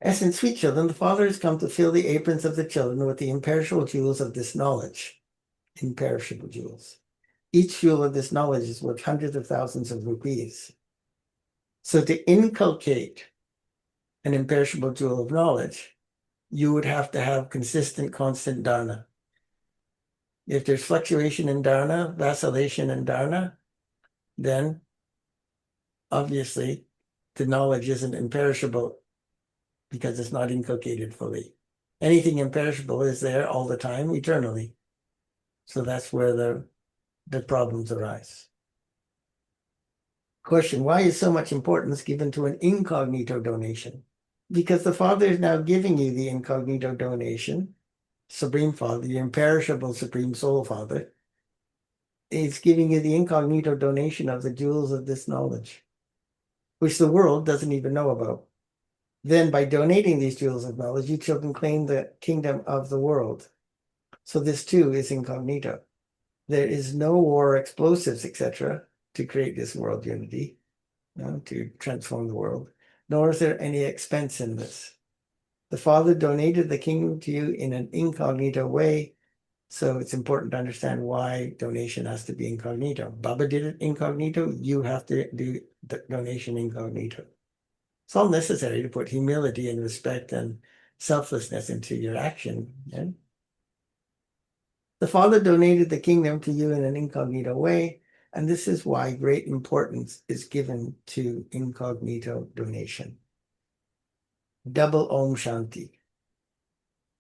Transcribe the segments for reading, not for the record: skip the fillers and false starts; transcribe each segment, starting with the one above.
As in sweet children, the Father has come to fill the aprons of the children with the imperishable jewels of this knowledge. Imperishable jewels. Each jewel of this knowledge is worth hundreds of thousands of rupees. So to inculcate an imperishable jewel of knowledge, you would have to have consistent, constant dharana. If there's fluctuation in dharana, vacillation in dharana, then obviously the knowledge isn't imperishable because it's not inculcated fully. Anything imperishable is there all the time, eternally. So that's where the problems arise. Question, why is so much importance given to an incognito donation? Because the Father is now giving you the incognito donation, Supreme Father, the imperishable Supreme Soul Father, is giving you the incognito donation of the jewels of this knowledge, which the world doesn't even know about. Then by donating these jewels of knowledge, you children claim the kingdom of the world. So this too is incognito. There is no war, explosives, etc., to create this world unity, to transform the world, nor is there any expense in this. The Father donated the kingdom to you in an incognito way, so it's important to understand why donation has to be incognito. Baba did it incognito, you have to do the donation incognito. It's all necessary to put humility and respect and selflessness into your action. Yeah? The Father donated the kingdom to you in an incognito way, and this is why great importance is given to incognito donation. Double Om Shanti.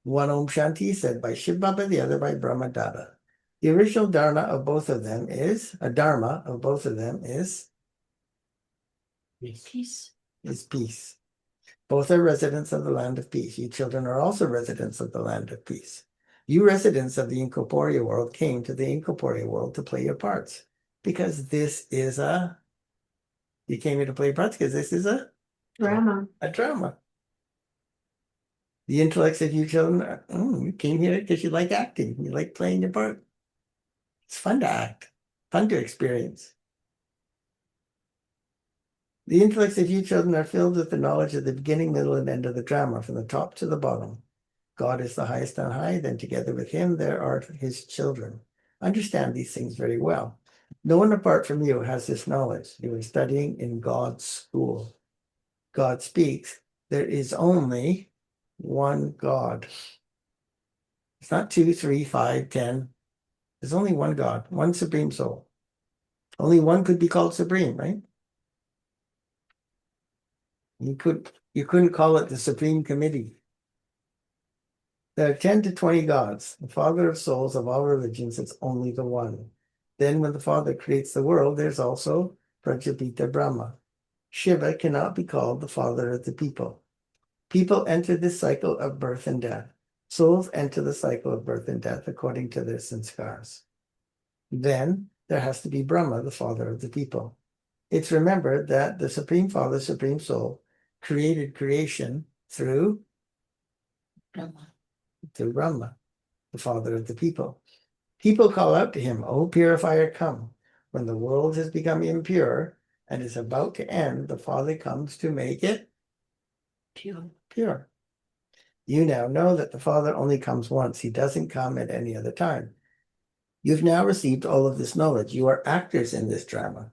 One Om Shanti said by Shiv Baba, the other by Brahma Dada. The original dharma of both of them is Peace. Peace. Both are residents of the land of peace. You children are also residents of the land of peace. You residents of the incorporeal world came to the incorporeal world to play your parts because this is you came here to play parts because this is a Drama. The intellects of you children, you came here because you like acting. You like playing your part. It's fun to act, fun to experience. The intellects of you children are filled with the knowledge of the beginning, middle, and end of the drama, from the top to the bottom. God is the highest on high, then together with him there are his children. Understand these things very well. No one apart from you has this knowledge. You are studying in God's school. God speaks. There is only one God. It's not 2, 3, 5, 10. There's only one God, one Supreme Soul. Only one could be called Supreme, right? You couldn't call it the Supreme Committee. There are 10 to 20 gods. The Father of souls of all religions is only the one. Then when the Father creates the world, there's also Prajapita Brahma. Shiva cannot be called the father of the people. People enter this cycle of birth and death. Souls enter the cycle of birth and death according to their sanskars. Then there has to be Brahma, the father of the people. It's remembered that the Supreme Father, Supreme Soul, created creation through Brahma, the father of the people. People call out to him, "O purifier, come." When the world has become impure and is about to end, the Father comes to make it pure. You now know that the Father only comes once. He doesn't come at any other time. You've now received all of this knowledge. You are actors in this drama.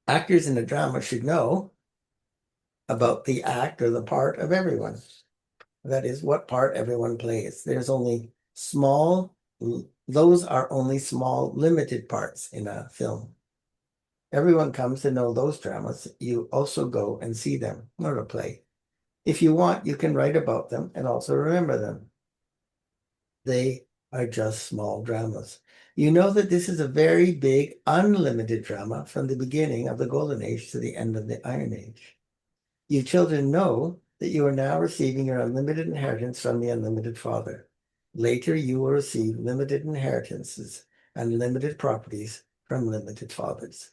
Actors in a drama should know about the act or the part of everyone. That is what part everyone plays. There's only those are only small, limited parts in a film. Everyone comes to know those dramas. You also go and see them, not a play. If you want, you can write about them and also remember them. They are just small dramas. You know that this is a very big, unlimited drama from the beginning of the Golden Age to the end of the Iron Age. You children know that you are now receiving your unlimited inheritance from the unlimited Father. Later, you will receive limited inheritances and limited properties from limited fathers.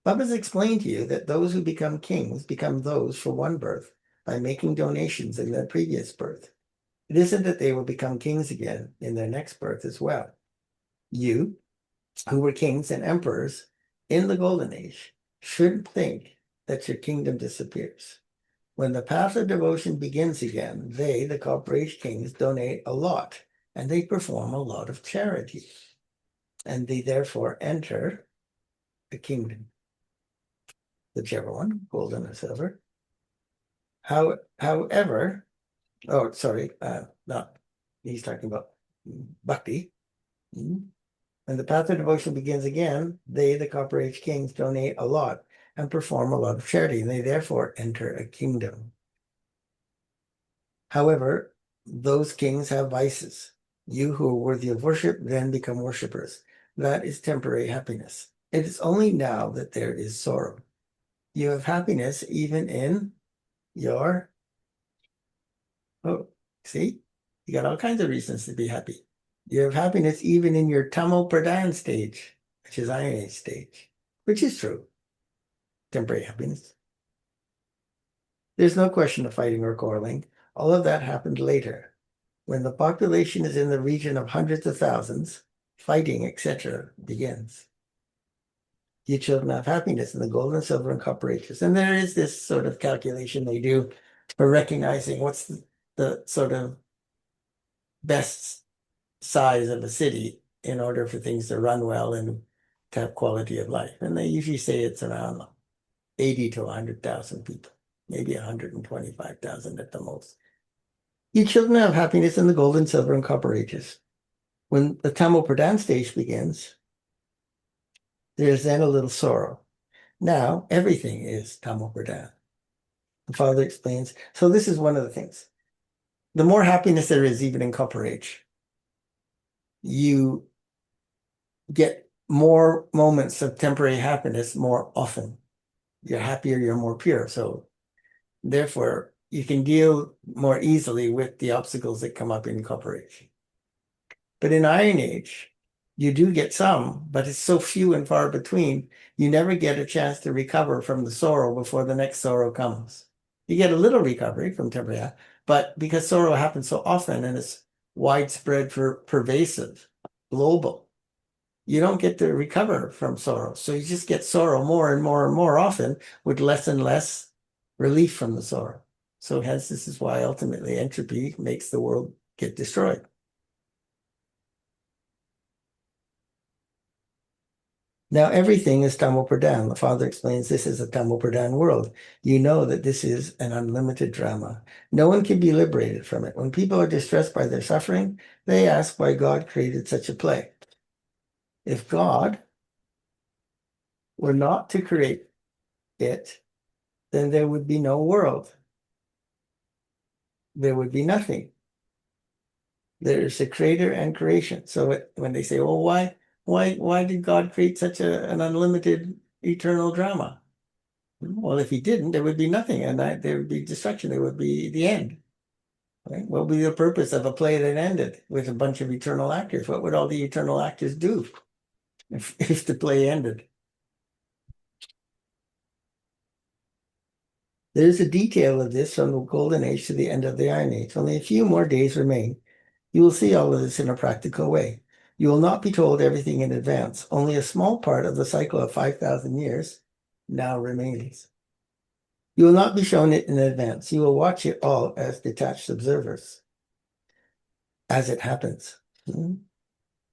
Baba's explained to you that those who become kings become those for one birth by making donations in their previous birth. It isn't that they will become kings again in their next birth as well. You, who were kings and emperors in the Golden Age, shouldn't think that your kingdom disappears. When the path of devotion begins again, they, the corporate kings, donate a lot, and they perform a lot of charity, and they therefore enter the kingdom, whichever one, gold or silver. However, oh, sorry, not, he's talking about bhakti. When the path of devotion begins again, they, the copper age kings, donate a lot and perform a lot of charity, and they therefore enter a kingdom. However, those kings have vices. You who are worthy of worship then become worshippers. That is temporary happiness. It is only now that there is sorrow. You have happiness even in your, oh, see, you got all kinds of reasons to be happy. You have happiness even in your Tamo Pradhan stage, which is Iron Age stage, which is true. Temporary happiness. There's no question of fighting or quarreling. All of that happened later. When the population is in the region of hundreds of thousands, fighting, etc., begins. You children have happiness in the gold and silver and copper ages. And there is this sort of calculation they do for recognizing what's the sort of best size of a city in order for things to run well and to have quality of life. And they usually say it's around 80 to 100,000 people, maybe 125,000 at the most. You children have happiness in the gold and silver and copper ages. When the Tamil Pradhan stage begins, there's then a little sorrow. Now, everything is Tamil Pradhan. The father explains. So this is one of the things. The more happiness there is, even in copper age, you get more moments of temporary happiness more often. You're happier, you're more pure. So therefore, you can deal more easily with the obstacles that come up in copper age. But in Iron Age, you do get some, but it's so few and far between, you never get a chance to recover from the sorrow before the next sorrow comes. You get a little recovery from temporary, but because sorrow happens so often and it's widespread, pervasive, global, you don't get to recover from sorrow. So you just get sorrow more and more and more often with less and less relief from the sorrow. So hence, this is why ultimately entropy makes the world get destroyed. Now everything is Tamil Pradhan. The father explains this is a Tamil Pradhan world. You know that this is an unlimited drama. No one can be liberated from it. When people are distressed by their suffering, they ask why God created such a play. If God were not to create it, then there would be no world. There would be nothing. There's a creator and creation. So when they say, well, why did God create such an unlimited eternal drama? Well, if he didn't, there would be nothing, and there would be destruction. There would be the end. Right? What would be the purpose of a play that ended with a bunch of eternal actors? What would all the eternal actors do if the play ended? There's a detail of this from the Golden Age to the end of the Iron Age. Only a few more days remain. You will see all of this in a practical way. You will not be told everything in advance. Only a small part of the cycle of 5,000 years now remains. You will not be shown it in advance. You will watch it all as detached observers, as it happens.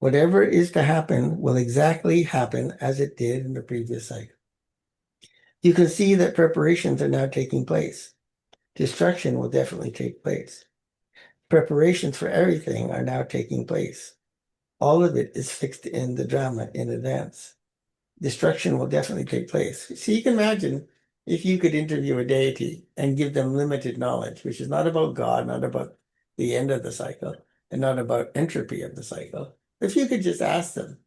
Whatever is to happen will exactly happen as it did in the previous cycle. You can see that preparations are now taking place. Destruction will definitely take place. Preparations for everything are now taking place. All of it is fixed in the drama in advance. Destruction will definitely take place. So you can imagine if you could interview a deity and give them limited knowledge, which is not about God, not about the end of the cycle, and not about entropy of the cycle. If you could just ask them,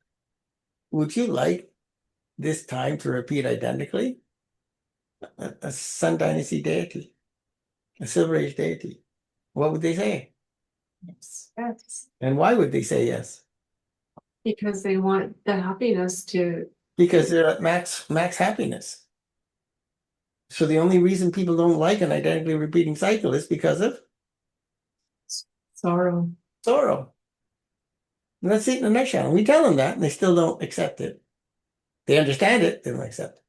would you like this time to repeat identically? A Sun Dynasty deity, a Silver Age deity. What would they say? Yes. Yes. And why would they say yes? Because they want the happiness to. Because they're at max happiness. So the only reason people don't like an identically repeating cycle is because of Sorrow. sorrow. And that's it in a nutshell. We tell them that, and they still don't accept it. They understand it, they don't accept it.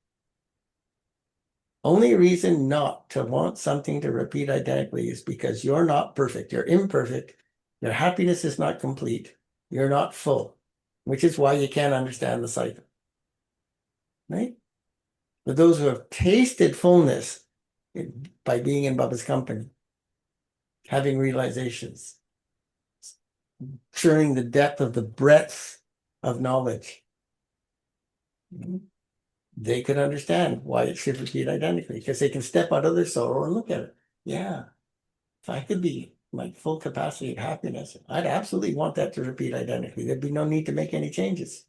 Only reason not to want something to repeat identically is because you're not perfect. You're imperfect. Your happiness is not complete. You're not full, which is why you can't understand the cycle. Right? But those who have tasted fullness by being in Baba's company, having realizations, churning the depth of the breadth of knowledge, they could understand why it should repeat identically, because they can step out of their sorrow and look at it. Yeah, if I could be like full capacity of happiness, I'd absolutely want that to repeat identically. There'd be no need to make any changes.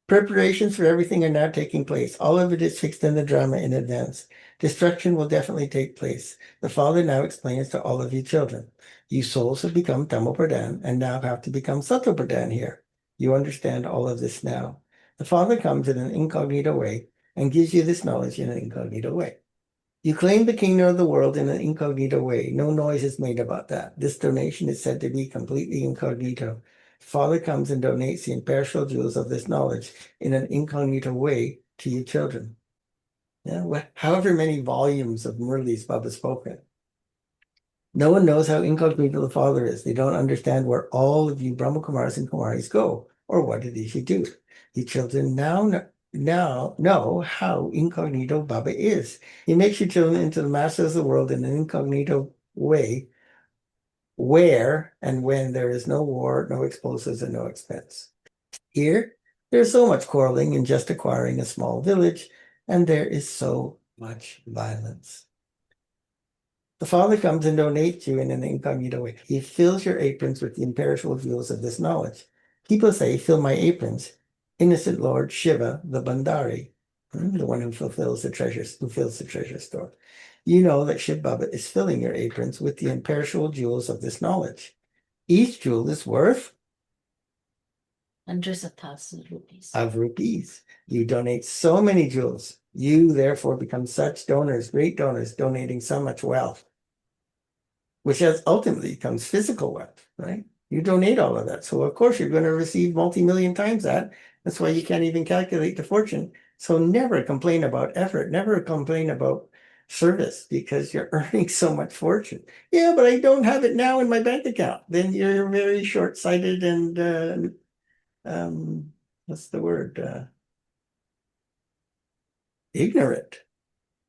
Preparations for everything are now taking place. All of it is fixed in the drama in advance. Destruction will definitely take place. The Father now explains to all of you children. You souls have become Tamopradhan and now have to become Satopradhan here. You understand all of this now. The Father comes in an incognito way and gives you this knowledge in an incognito way. You claim the kingdom of the world in an incognito way. No noise is made about that. This donation is said to be completely incognito. Father comes and donates the imperishable jewels of this knowledge in an incognito way to you children. Yeah, however many volumes of Murli's Baba spoken. No one knows how incognito the Father is. They don't understand where all of you Brahma Kumaris and Kumaris go, or what it is you do. You children now know how incognito Baba is. He makes you children into the masters of the world in an incognito way, where and when there is no war, no explosives, and no expense. Here, there's so much quarreling in just acquiring a small village, and there is so much violence. The Father comes and donates you in an incognito way. He fills your aprons with the imperishable jewels of this knowledge. People say, fill my aprons. Innocent Lord Shiva, the Bandari, the one who fills the treasure store. You know that Shiv Baba is filling your aprons with the imperishable jewels of this knowledge. Each jewel is worth hundreds of thousands of rupees. Of rupees. You donate so many jewels. You therefore become such donors, great donors, donating so much wealth, which has ultimately becomes physical wealth, right? You donate all of that. So of course you're going to receive multi-million times that. That's why you can't even calculate the fortune. So never complain about effort, never complain about service because you're earning so much fortune. Yeah, but I don't have it now in my bank account. Then you're very short-sighted and what's the word? Ignorant.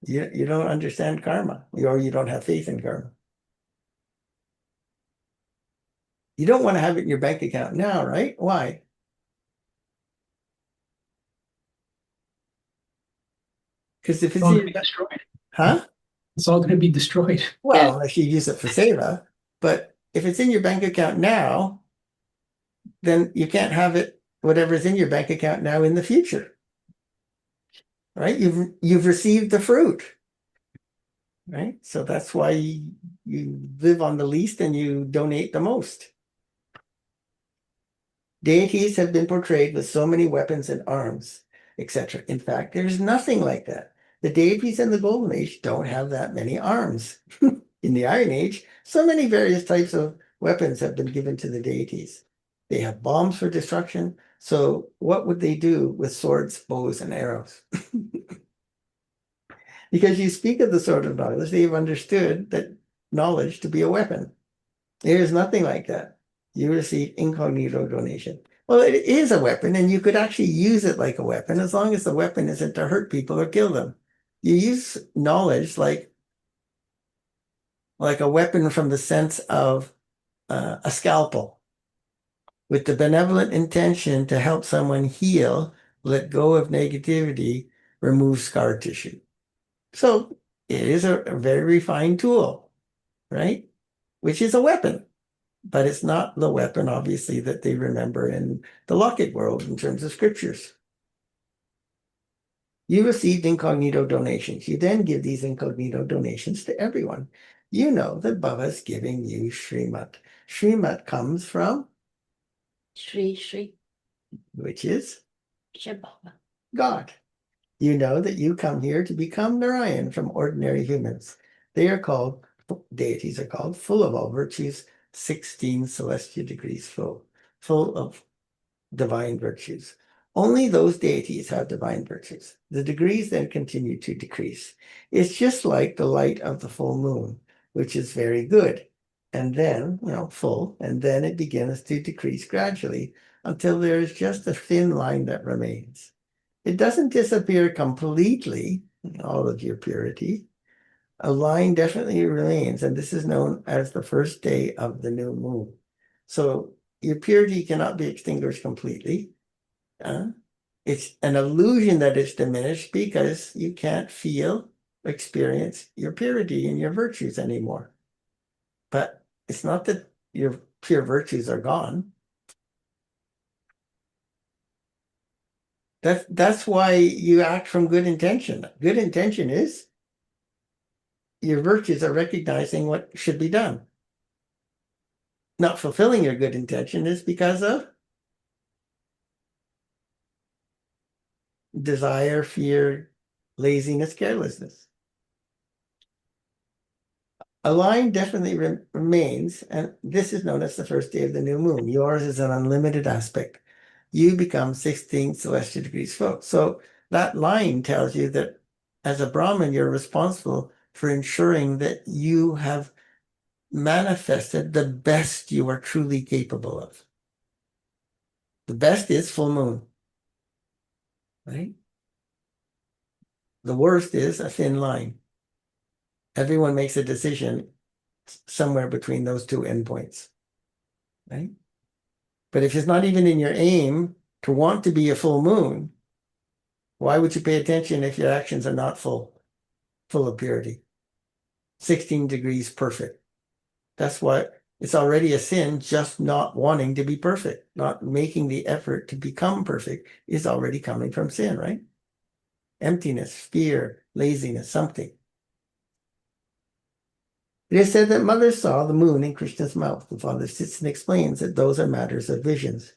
You don't understand karma, or you don't have faith in karma. You don't want to have it in your bank account now, right? Why? Because if it's all in going to your be destroyed. huh? It's all going to be destroyed. Well, unless you use it for seva. But if it's in your bank account now, then you can't have it, whatever's in your bank account now in the future. Right? You've received the fruit. Right? So that's why you live on the least and you donate the most. Deities have been portrayed with so many weapons and arms, etc. In fact, there's nothing like that. The deities in the Golden Age don't have that many arms. In the Iron Age, so many various types of weapons have been given to the deities. They have bombs for destruction. So what would they do with swords, bows, and arrows? Because you speak of the sword of knowledge, they've understood that knowledge to be a weapon. There is nothing like that. You receive incognito donation. Well, it is a weapon, and you could actually use it like a weapon as long as the weapon isn't to hurt people or kill them. You use knowledge like a weapon from the sense of a scalpel with the benevolent intention to help someone heal, let go of negativity, remove scar tissue. So it is a very refined tool, right? Which is a weapon. But it's not the weapon, obviously, that they remember in the Lockett world in terms of scriptures. You received incognito donations. You then give these incognito donations to everyone. You know that Baba is giving you Srimat. Srimat comes from, Shri which is Shiv Baba. God. You know that you come here to become Narayan from ordinary humans. They are called, deities are called, full of all virtues, 16 celestial degrees full of divine virtues. Only those deities have divine virtues. The degrees then continue to decrease. It's just like the light of the full moon, which is very good, and then, full, and then it begins to decrease gradually until there is just a thin line that remains. It doesn't disappear completely, all of your purity. A line definitely remains, and this is known as the first day of the new moon. So your purity cannot be extinguished completely. It's an illusion that it's diminished because you can't feel, experience your purity and your virtues anymore. But it's not that your pure virtues are gone. That's why you act from good intention. Good intention is your virtues are recognizing what should be done. Not fulfilling your good intention is because of desire, fear, laziness, carelessness. A line definitely remains, and this is known as the first day of the new moon. Yours is an unlimited aspect. You become 16 celestial degrees full. So that line tells you that as a Brahmin, you're responsible for ensuring that you have manifested the best you are truly capable of. The best is full moon, right? The worst is a thin line. Everyone makes a decision somewhere between those two endpoints, right? But if it's not even in your aim to want to be a full moon, why would you pay attention if your actions are not full of purity? 16 degrees perfect. That's why it's already a sin just not wanting to be perfect. Not making the effort to become perfect is already coming from sin, right? Emptiness, fear, laziness, something. It is said that Mother saw the moon in Krishna's mouth. The Father sits and explains that those are matters of visions.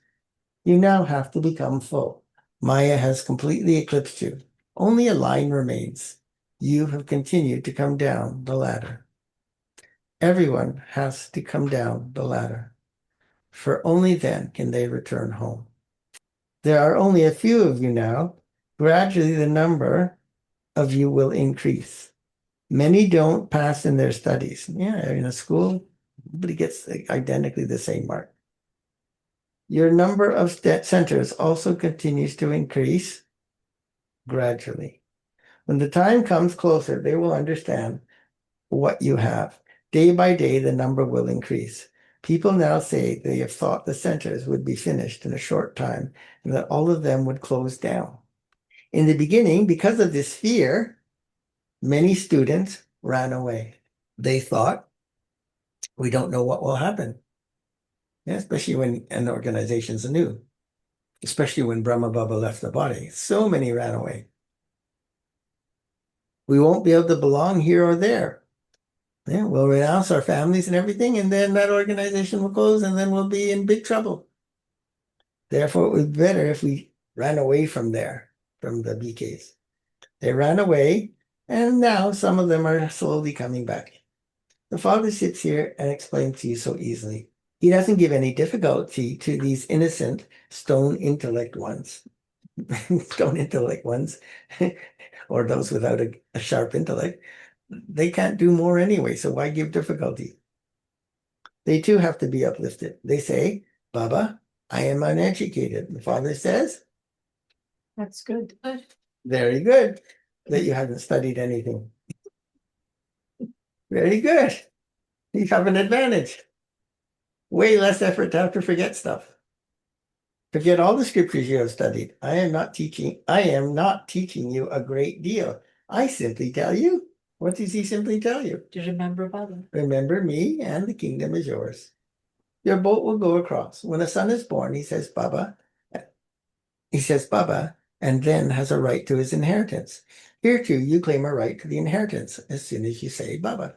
You now have to become full. Maya has completely eclipsed you. Only a line remains. You have continued to come down the ladder. Everyone has to come down the ladder, for only then can they return home. There are only a few of you now. Gradually, the number of you will increase. Many don't pass in their studies. Yeah, in a school, nobody gets identically the same mark. Your number of centers also continues to increase gradually. When the time comes closer, they will understand what you have. Day by day, the number will increase. People now say they have thought the centers would be finished in a short time and that all of them would close down. In the beginning, because of this fear, many students ran away. They thought, we don't know what will happen. Yeah, especially when an organization's new, especially when Brahma Baba left the body. So many ran away. We won't be able to belong here or there. Yeah, we'll renounce our families and everything, and then that organization will close, and then we'll be in big trouble. Therefore, it would be better if we ran away from there, from the BKs. They ran away, and now some of them are slowly coming back. The Father sits here and explains to you so easily. He doesn't give any difficulty to these innocent stone intellect ones. Stone intellect ones, or those without a sharp intellect. They can't do more anyway, so why give difficulty? They too have to be uplifted. They say, Baba, I am uneducated. The Father says, That's good. very good that you haven't studied anything. Very good. You have an advantage. Way less effort to have to forget stuff. Forget all the scriptures you have studied. I am not teaching you a great deal. I simply tell you. What does he simply tell you? To remember Baba. Remember me, and the kingdom is yours. Your boat will go across. When a son is born, he says, Baba, and then has a right to his inheritance. Here too, you claim a right to the inheritance as soon as you say Baba.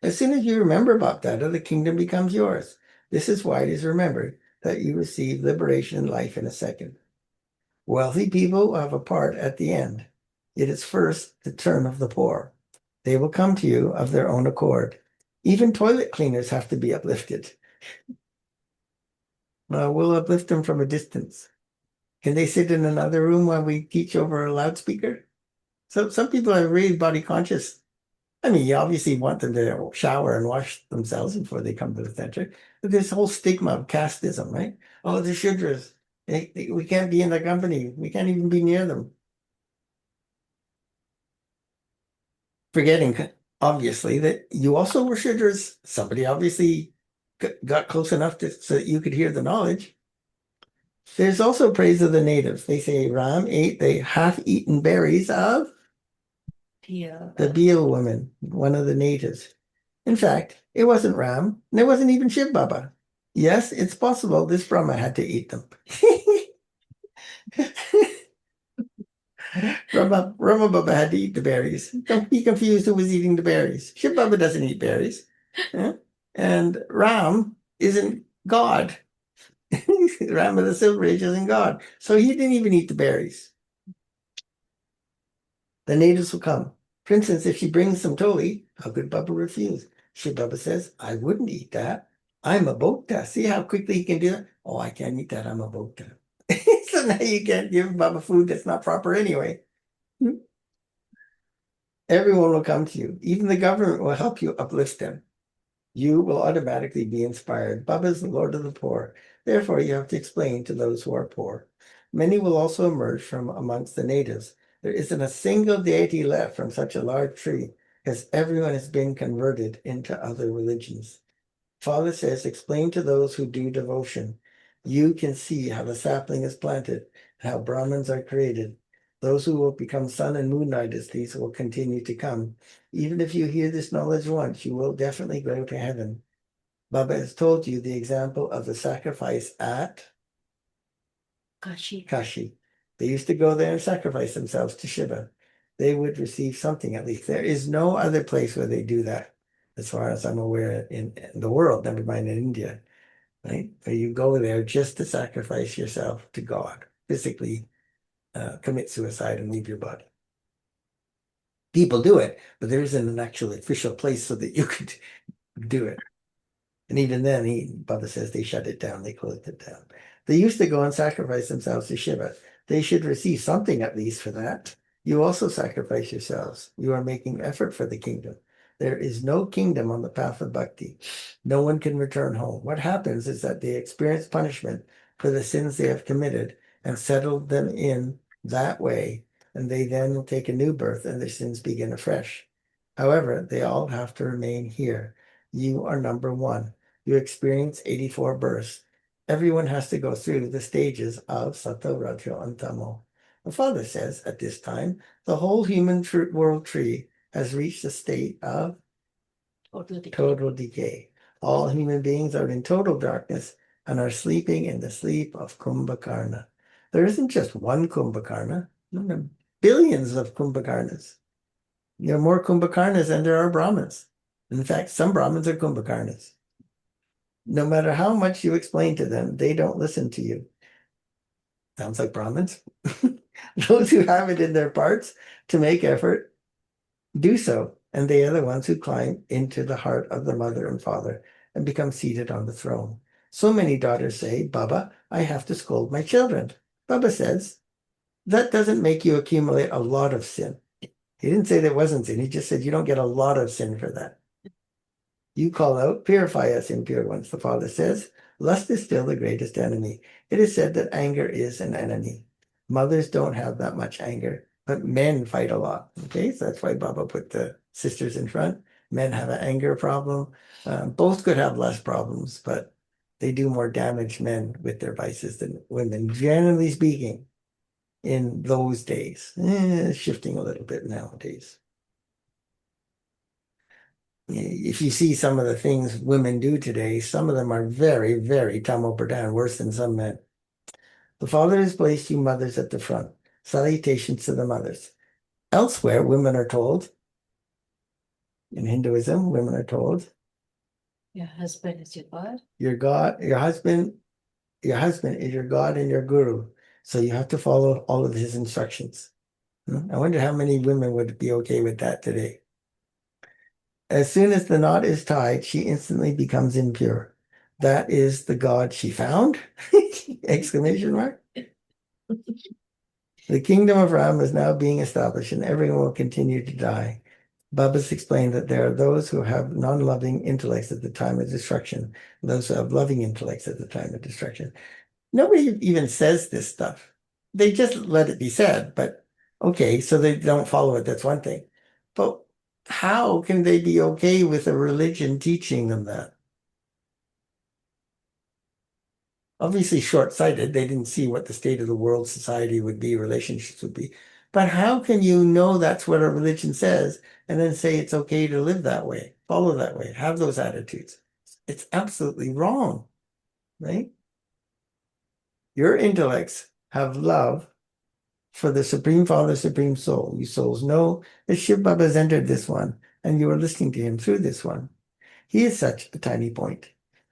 As soon as you remember Bapdada, the kingdom becomes yours. This is why it is remembered that you receive liberation and life in a second. Wealthy people will have a part at the end. It is first the turn of the poor. They will come to you of their own accord. Even toilet cleaners have to be uplifted. We'll uplift them from a distance. Can they sit in another room while we teach over a loudspeaker? So some people are really body conscious. I mean, you obviously want them to shower and wash themselves before they come to the center. But this whole stigma of casteism, right? Oh, the Shudras. We can't be in their company. We can't even be near them. Forgetting, obviously, that you also were Shudras. Somebody obviously got close enough so that you could hear the knowledge. There's also praise of the natives. They say Ram ate the half-eaten berries of Yeah. the Beel woman, one of the natives. In fact, it wasn't Ram, and it wasn't even Shiv Baba. Yes, it's possible this Brahma had to eat them. Rama Baba had to eat the berries. Don't be confused who was eating the berries. Shiv Baba doesn't eat berries. Yeah? And Ram isn't God. Ram of the Silver Age isn't God. So he didn't even eat the berries. The natives will come. For instance, if she brings some toli, how could Baba refuse? Shiv Baba says, I wouldn't eat that. I'm a bhokta. See how quickly he can do it? Oh, I can't eat that. I'm a bhokta. So now you can't give Baba food that's not proper anyway. Everyone will come to you. Even the government will help you uplift them. You will automatically be inspired. Baba is the Lord of the poor. Therefore, you have to explain to those who are poor. Many will also emerge from amongst the natives. There isn't a single deity left from such a large tree, because everyone has been converted into other religions. Father says, explain to those who do devotion. You can see how the sapling is planted, how Brahmins are created. Those who will become sun and moon dynasties will continue to come. Even if you hear this knowledge once, you will definitely go to heaven. Baba has told you the example of the sacrifice at Kashi. Kashi. They used to go there and sacrifice themselves to Shiva. They would receive something at least. There is no other place where they do that, as far as I'm aware, in the world, never mind in India, right? Where you go there just to sacrifice yourself to God, physically commit suicide and leave your body. People do it, but there isn't an actual official place so that you could do it. And even then, Baba says they shut it down, they closed it down. They used to go and sacrifice themselves to Shiva. They should receive something at least for that. You also sacrifice yourselves. You are making effort for the kingdom. There is no kingdom on the path of bhakti. No one can return home. What happens is that they experience punishment for the sins they have committed and settle them in that way, and they then take a new birth and their sins begin afresh. However, they all have to remain here. You are number one. You experience 84 births. Everyone has to go through the stages of Sattva, Rajya, and Tamo. The father says at this time, the whole human world tree has reached a state of total decay. All human beings are in total darkness and are sleeping in the sleep of Kumbhakarna. There isn't just one Kumbhakarna, there are billions of Kumbhakarnas. There are more Kumbhakarnas than there are Brahmins. In fact, some Brahmins are Kumbhakarnas. No matter how much you explain to them, they don't listen to you. Sounds like Brahmins. Those who have it in their parts to make effort do so, and they are the ones who climb into the heart of the mother and father and become seated on the throne. So many daughters say, Baba, I have to scold my children. Baba says, that doesn't make you accumulate a lot of sin. He didn't say there wasn't sin. He just said you don't get a lot of sin for that. You call out, purify us, impure ones, the Father says. Lust is still the greatest enemy. It is said that anger is an enemy. Mothers don't have that much anger, but men fight a lot. Okay, so that's why Baba put the sisters in front. Men have an anger problem. Both could have less problems, but they do more damage, men, with their vices than women, generally speaking, in those days. Shifting a little bit nowadays. If you see some of the things women do today, some of them are very, very tamo pradhan, worse than some men. The Father has placed you mothers at the front. Salutations to the mothers. Elsewhere, women are told, in Hinduism, women are told, Your husband is your God. your God, your husband is your God and your guru. So you have to follow all of his instructions. I wonder how many women would be okay with that today. As soon as the knot is tied, she instantly becomes impure. That is the God she found? Exclamation mark. The kingdom of Ram is now being established and everyone will continue to die. Baba's explained that there are those who have non-loving intellects at the time of destruction, and those who have loving intellects at the time of destruction. Nobody even says this stuff. They just let it be said, but okay, so they don't follow it. That's one thing. But how can they be okay with a religion teaching them that? Obviously short-sighted. They didn't see what the state of the world, society would be, relationships would be. But how can you know that's what a religion says and then say it's okay to live that way, follow that way, have those attitudes? It's absolutely wrong, right? Your intellects have love for the Supreme Father, Supreme Soul. You souls know that Shiv Baba has entered this one and you are listening to him through this one. He is such a tiny point.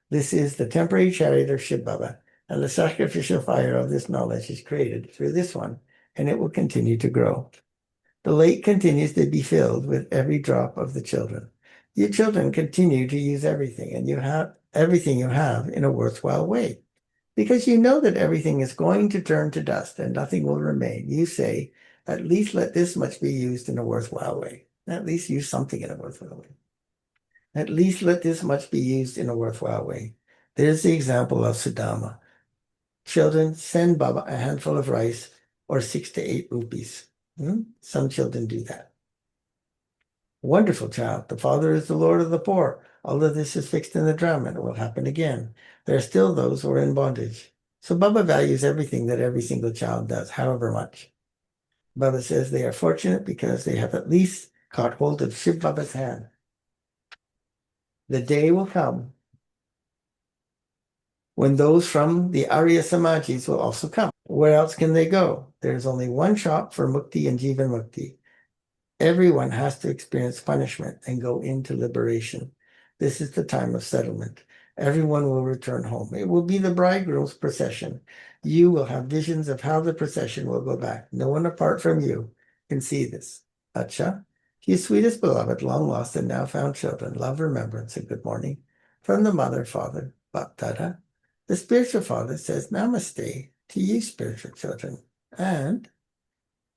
This is the temporary chariot of Shiv Baba, and the sacrificial fire of this knowledge is created through this one, and it will continue to grow. The lake continues to be filled with every drop of the children. You children continue to use everything, and you have everything you have in a worthwhile way. Because you know that everything is going to turn to dust and nothing will remain. You say, at least let this much be used in a worthwhile way. At least use something in a worthwhile way. At least let this much be used in a worthwhile way. There's the example of Sudama. Children, send Baba a handful of rice or 6 to 8 rupees. Some children do that. Wonderful child. The Father is the Lord of the poor. All of this is fixed in the drama and it will happen again. There are still those who are in bondage. So Baba values everything that every single child does, however much. Baba says they are fortunate because they have at least caught hold of Shiv Baba's hand. The day will come when those from the Arya Samajis will also come. Where else can they go? There's only one shop for Mukti and Jivan Mukti. Everyone has to experience punishment and go into liberation. This is the time of settlement. Everyone will return home. It will be the bridegroom's procession. You will have visions of how the procession will go back. No one apart from you can see this. Acha, you sweetest beloved, long lost and now found children, love, remembrance, and good morning. From the mother, father, Baptada. The spiritual father says namaste to you, spiritual children. And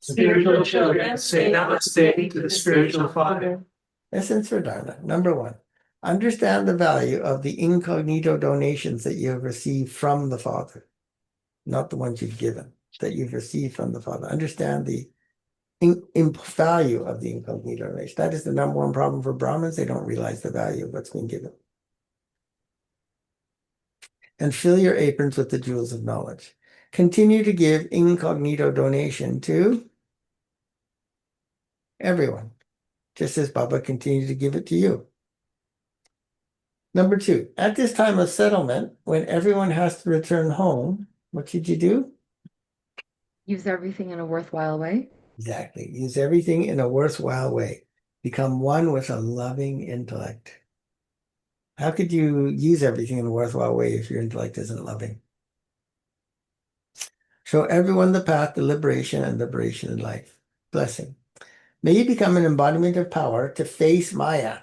Spiritual children say namaste to the spiritual father. essence for Dharma. Number one, understand the value of the incognito donations that you have received from the Father, not the ones you've given, that you've received from the Father. Understand the value of the incognito donation. That is the number one problem for Brahmins. They don't realize the value of what's being given. And fill your aprons with the jewels of knowledge. Continue to give incognito donation to everyone, just as Baba continued to give it to you. Number two, at this time of settlement, when everyone has to return home, what should you do? Use everything in a worthwhile way. Exactly. Use everything in a worthwhile way. Become one with a loving intellect. How could you use everything in a worthwhile way if your intellect isn't loving? Show everyone the path to liberation and liberation in life. Blessing. May you become an embodiment of power to face Maya.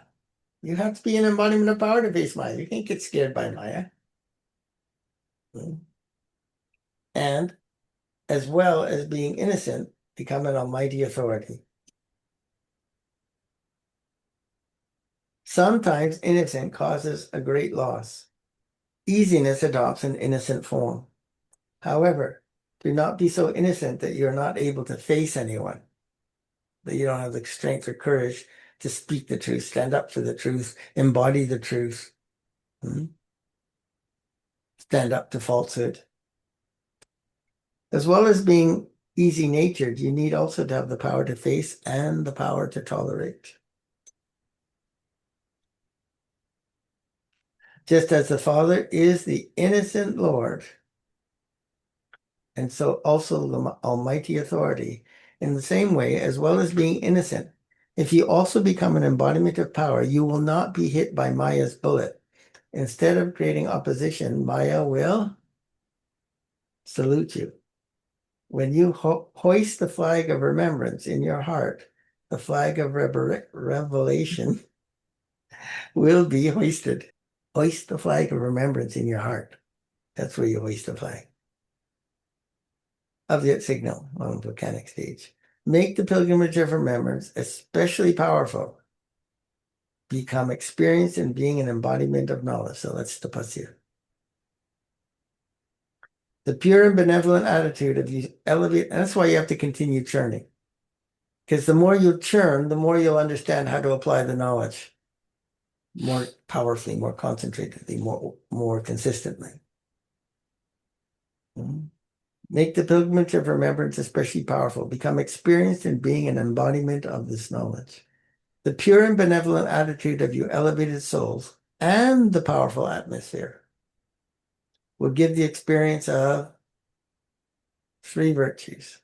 You have to be an embodiment of power to face Maya. You can't get scared by Maya. And as well as being innocent, become an almighty authority. Sometimes innocent causes a great loss. Easiness adopts an innocent form. However, do not be so innocent that you're not able to face anyone, that you don't have the strength or courage to speak the truth, stand up for the truth, embody the truth, stand up to falsehood. As well as being easy-natured, you need also to have the power to face and the power to tolerate. Just as the Father is the innocent Lord, and so also the almighty authority, in the same way, as well as being innocent, if you also become an embodiment of power, you will not be hit by Maya's bullet. Instead of creating opposition, Maya will salute you. When you hoist the flag of remembrance in your heart, the flag of revelation will be hoisted. Hoist the flag of remembrance in your heart. That's where you hoist the flag. of the signal on volcanic stage. Make the pilgrimage of remembrance especially powerful. Become experienced in being an embodiment of knowledge. So that's tapasya. The pure and benevolent attitude of you elevate, and that's why you have to continue churning. Because the more you churn, the more you'll understand how to apply the knowledge more powerfully, more concentratedly, more consistently. Mhm. Make the pilgrimage of remembrance especially powerful. Become experienced in being an embodiment of this knowledge. The pure and benevolent attitude of you elevated souls and the powerful atmosphere will give the experience of three virtues.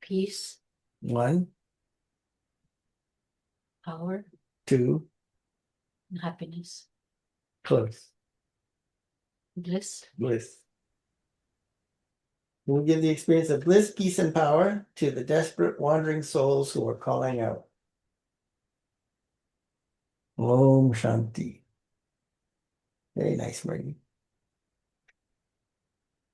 Peace, 1, power, 2, and happiness. close, Bliss, bliss. Will give the experience of bliss, peace, and power to the desperate wandering souls who are calling out. Om Shanti. Very nice, Murli.